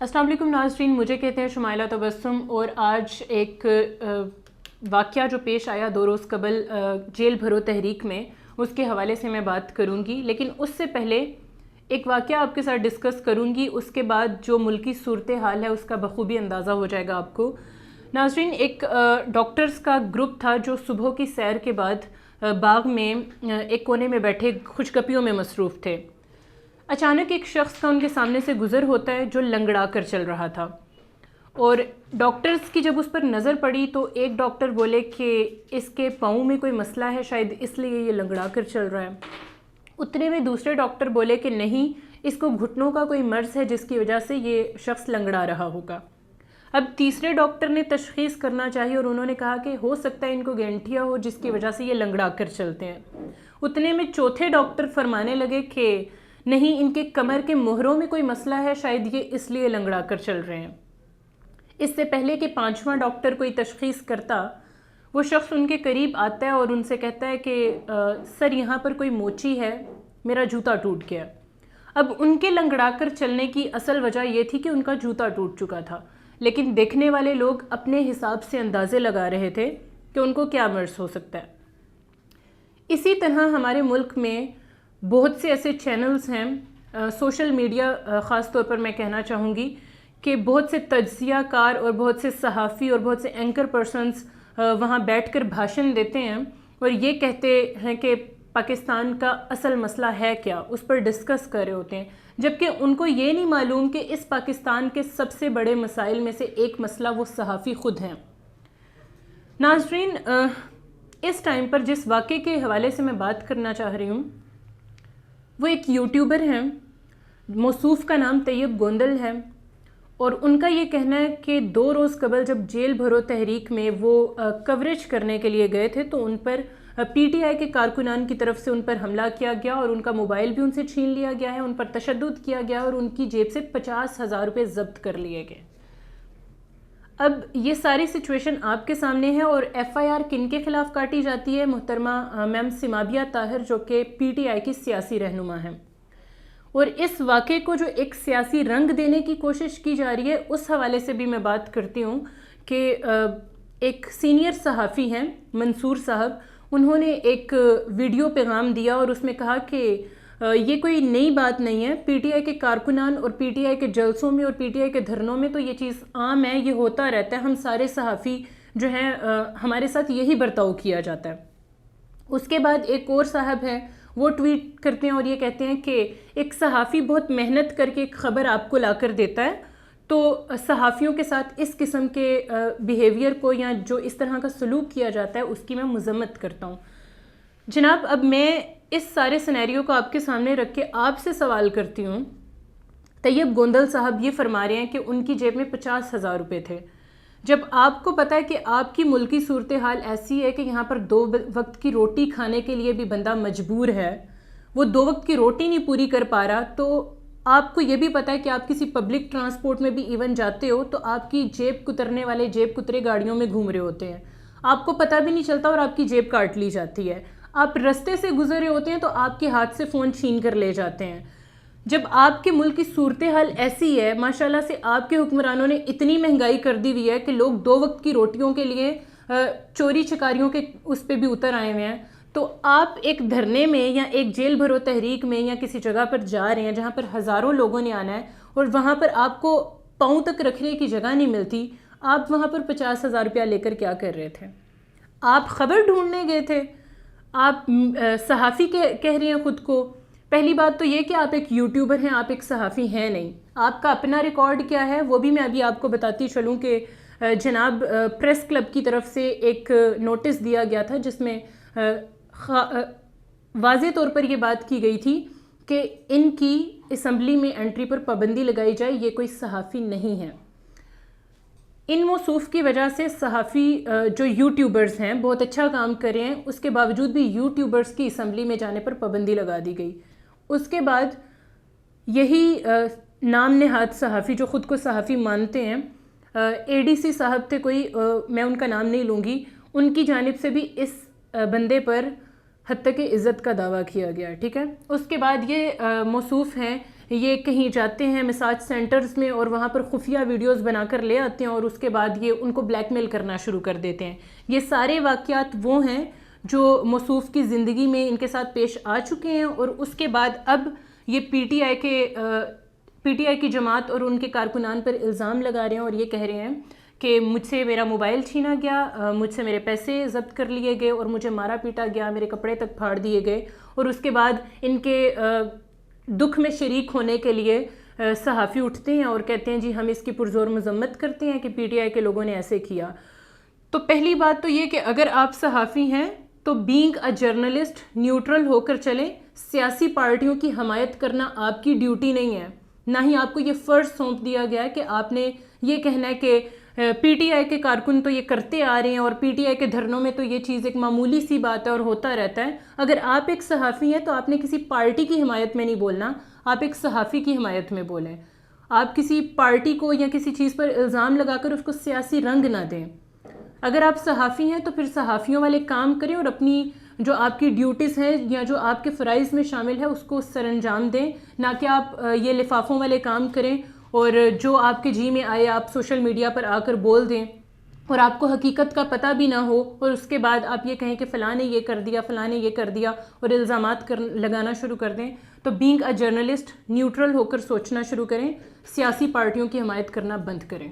السلام علیکم ناظرین، مجھے کہتے ہیں شمائلہ تبسم، اور آج ایک واقعہ جو پیش آیا 2 روز قبل جیل بھرو تحریک میں، اس کے حوالے سے میں بات کروں گی. لیکن اس سے پہلے ایک واقعہ آپ کے ساتھ ڈسکس کروں گی، اس کے بعد جو ملکی صورتحال ہے اس کا بخوبی اندازہ ہو جائے گا آپ کو. ناظرین، ایک ڈاکٹرز کا گروپ تھا جو صبح کی سیر کے بعد باغ میں ایک کونے میں بیٹھے خوش گپیوں میں مصروف تھے. اچانک ایک شخص کا ان کے سامنے سے گزر ہوتا ہے جو لنگڑا کر چل رہا تھا، اور ڈاکٹرز کی جب اس پر نظر پڑی تو ایک ڈاکٹر بولے کہ اس کے پاؤں میں کوئی مسئلہ ہے، شاید اس لیے یہ لنگڑا کر چل رہا ہے. اتنے میں دوسرے ڈاکٹر بولے کہ نہیں، اس کو گھٹنوں کا کوئی مرض ہے جس کی وجہ سے یہ شخص لنگڑا رہا ہوگا. اب تیسرے ڈاکٹر نے تشخیص کرنا چاہی اور انہوں نے کہا کہ ہو سکتا ہے ان کو گینٹھیا ہو جس کی وجہ سے یہ لنگڑا کر چلتے ہیں. اتنے میں چوتھے ڈاکٹر فرمانے لگے کہ نہیں، ان کے کمر کے مہروں میں کوئی مسئلہ ہے، شاید یہ اس لیے لنگڑا کر چل رہے ہیں. اس سے پہلے کہ پانچواں ڈاکٹر کوئی تشخیص کرتا، وہ شخص ان کے قریب آتا ہے اور ان سے کہتا ہے کہ سر، یہاں پر کوئی موچی ہے، میرا جوتا ٹوٹ گیا. اب ان کے لنگڑا کر چلنے کی اصل وجہ یہ تھی کہ ان کا جوتا ٹوٹ چکا تھا، لیکن دیکھنے والے لوگ اپنے حساب سے اندازے لگا رہے تھے کہ ان کو کیا مرض ہو سکتا ہے. اسی طرح ہمارے ملک میں بہت سے ایسے چینلز ہیں، سوشل میڈیا خاص طور پر میں کہنا چاہوں گی کہ بہت سے تجزیہ کار اور بہت سے صحافی اور بہت سے اینکر پرسنز وہاں بیٹھ کر بھاشن دیتے ہیں اور یہ کہتے ہیں کہ پاکستان کا اصل مسئلہ ہے کیا، اس پر ڈسکس کر رہے ہوتے ہیں، جبکہ ان کو یہ نہیں معلوم کہ اس پاکستان کے سب سے بڑے مسائل میں سے ایک مسئلہ وہ صحافی خود ہیں. ناظرین، اس ٹائم پر جس واقعے کے حوالے سے میں بات کرنا چاہ رہی ہوں وہ ایک یوٹیوبر ہیں، موصوف کا نام طیب گوندل ہے، اور ان کا یہ کہنا ہے کہ 2 روز قبل جب جیل بھرو تحریک میں وہ کوریج کرنے کے لیے گئے تھے تو ان پر پی ٹی آئی کے کارکنان کی طرف سے ان پر حملہ کیا گیا اور ان کا موبائل بھی ان سے چھین لیا گیا ہے، ان پر تشدد کیا گیا اور ان کی جیب سے 50,000 روپے ضبط کر لیے گئے. اب یہ ساری سچویشن آپ کے سامنے ہے، اور ایف آئی آر کن کے خلاف کاٹی جاتی ہے؟ محترمہ میم سمابیہ طاہر، جو کہ پی ٹی آئی کی سیاسی رہنما ہیں. اور اس واقعے کو جو ایک سیاسی رنگ دینے کی کوشش کی جا رہی ہے، اس حوالے سے بھی میں بات کرتی ہوں کہ ایک سینئر صحافی ہیں منصور صاحب، انہوں نے ایک ویڈیو پیغام دیا اور اس میں کہا کہ یہ کوئی نئی بات نہیں ہے، پی ٹی آئی کے کارکنان اور پی ٹی آئی کے جلسوں میں اور پی ٹی آئی کے دھرنوں میں تو یہ چیز عام ہے، یہ ہوتا رہتا ہے، ہم سارے صحافی جو ہیں ہمارے ساتھ یہی برتاؤ کیا جاتا ہے. اس کے بعد ایک اور صاحب ہیں، وہ ٹویٹ کرتے ہیں اور یہ کہتے ہیں کہ ایک صحافی بہت محنت کر کے ایک خبر آپ کو لا کر دیتا ہے، تو صحافیوں کے ساتھ اس قسم کے بیہیویئر کو یا جو اس طرح کا سلوک کیا جاتا ہے اس کی میں مذمت کرتا ہوں. جناب، اب میں اس سارے سینیریو کو آپ کے سامنے رکھ کے آپ سے سوال کرتی ہوں. طیب گوندل صاحب یہ فرما رہے ہیں کہ ان کی جیب میں 50,000 روپے تھے، جب آپ کو پتا ہے کہ آپ کی ملکی صورتحال ایسی ہے کہ یہاں پر 2 وقت کی روٹی کھانے کے لیے بھی بندہ مجبور ہے، وہ 2 وقت کی روٹی نہیں پوری کر پا رہا، تو آپ کو یہ بھی پتا ہے کہ آپ کسی پبلک ٹرانسپورٹ میں بھی ایون جاتے ہو تو آپ کی جیب کترنے والے جیب کترے گاڑیوں میں گھوم رہے ہوتے ہیں، آپ کو پتہ بھی نہیں چلتا اور آپ کی جیب کاٹ لی جاتی ہے. آپ رستے سے گزر رہے ہوتے ہیں تو آپ کے ہاتھ سے فون چھین کر لے جاتے ہیں. جب آپ کے ملک کی صورتحال ایسی ہے، ماشاءاللہ سے آپ کے حکمرانوں نے اتنی مہنگائی کر دی ہوئی ہے کہ لوگ 2 وقت کی روٹیوں کے لیے چوری چکاریوں کے اس پہ بھی اتر آئے ہوئے ہیں، تو آپ ایک دھرنے میں یا ایک جیل بھرو تحریک میں یا کسی جگہ پر جا رہے ہیں جہاں پر ہزاروں لوگوں نے آنا ہے اور وہاں پر آپ کو پاؤں تک رکھنے کی جگہ نہیں ملتی، آپ وہاں پر 50,000 روپیہ لے کر کیا کر رہے تھے؟ آپ خبر ڈھونڈنے گئے تھے؟ آپ صحافی کہہ رہے ہیں خود کو؟ پہلی بات تو یہ کہ آپ ایک یوٹیوبر ہیں، آپ ایک صحافی ہیں نہیں. آپ کا اپنا ریکارڈ کیا ہے وہ بھی میں ابھی آپ کو بتاتی چلوں کہ جناب پریس کلب کی طرف سے ایک نوٹس دیا گیا تھا جس میں واضح طور پر یہ بات کی گئی تھی کہ ان کی اسمبلی میں انٹری پر پابندی لگائی جائے، یہ کوئی صحافی نہیں ہے. ان موصوف کی وجہ سے صحافی جو یوٹیوبرز ہیں بہت اچھا کام کر رہے ہیں، اس کے باوجود بھی یوٹیوبرز کی اسمبلی میں جانے پر پابندی لگا دی گئی. اس کے بعد یہی نام نہاد صحافی جو خود کو صحافی مانتے ہیں، اے ڈی سی صاحب تھے کوئی، میں ان کا نام نہیں لوں گی، ان کی جانب سے بھی اس بندے پر حد تک عزت کا دعویٰ کیا گیا. ٹھیک ہے. اس کے بعد یہ موصوف ہیں یہ کہیں جاتے ہیں مساج سینٹرز میں اور وہاں پر خفیہ ویڈیوز بنا کر لے آتے ہیں اور اس کے بعد یہ ان کو بلیک میل کرنا شروع کر دیتے ہیں. یہ سارے واقعات وہ ہیں جو موصوف کی زندگی میں ان کے ساتھ پیش آ چکے ہیں، اور اس کے بعد اب یہ پی ٹی آئی کی جماعت اور ان کے کارکنان پر الزام لگا رہے ہیں اور یہ کہہ رہے ہیں کہ مجھ سے میرا موبائل چھینا گیا، مجھ سے میرے پیسے ضبط کر لیے گئے اور مجھے مارا پیٹا گیا، میرے کپڑے تک پھاڑ دیے گئے. اور اس کے بعد ان کے دکھ میں شریک ہونے کے لیے صحافی اٹھتے ہیں اور کہتے ہیں جی ہم اس کی پرزور مذمت کرتے ہیں کہ پی ٹی آئی کے لوگوں نے ایسے کیا. تو پہلی بات تو یہ کہ اگر آپ صحافی ہیں تو بینگ اے جرنلسٹ نیوٹرل ہو کر چلیں. سیاسی پارٹیوں کی حمایت کرنا آپ کی ڈیوٹی نہیں ہے، نہ ہی آپ کو یہ فرض سونپ دیا گیا ہے کہ آپ نے یہ کہنا ہے کہ پی ٹی آئی کے کارکن تو یہ کرتے آ رہے ہیں اور پی ٹی آئی کے دھرنوں میں تو یہ چیز ایک معمولی سی بات ہے اور ہوتا رہتا ہے. اگر آپ ایک صحافی ہیں تو آپ نے کسی پارٹی کی حمایت میں نہیں بولنا، آپ ایک صحافی کی حمایت میں بولیں. آپ کسی پارٹی کو یا کسی چیز پر الزام لگا کر اس کو سیاسی رنگ نہ دیں. اگر آپ صحافی ہیں تو پھر صحافیوں والے کام کریں اور اپنی جو آپ کی ڈیوٹیز ہیں یا جو آپ کے فرائض میں شامل ہے اس کو سر انجام دیں، نہ کہ آپ یہ لفافوں والے کام کریں اور جو آپ کے جی میں آئے آپ سوشل میڈیا پر آ کر بول دیں اور آپ کو حقیقت کا پتہ بھی نہ ہو اور اس کے بعد آپ یہ کہیں کہ فلاں نے یہ کر دیا، فلاں نے یہ کر دیا اور الزامات لگانا شروع کر دیں. تو بینگ اے جرنلسٹ نیوٹرل ہو کر سوچنا شروع کریں، سیاسی پارٹیوں کی حمایت کرنا بند کریں.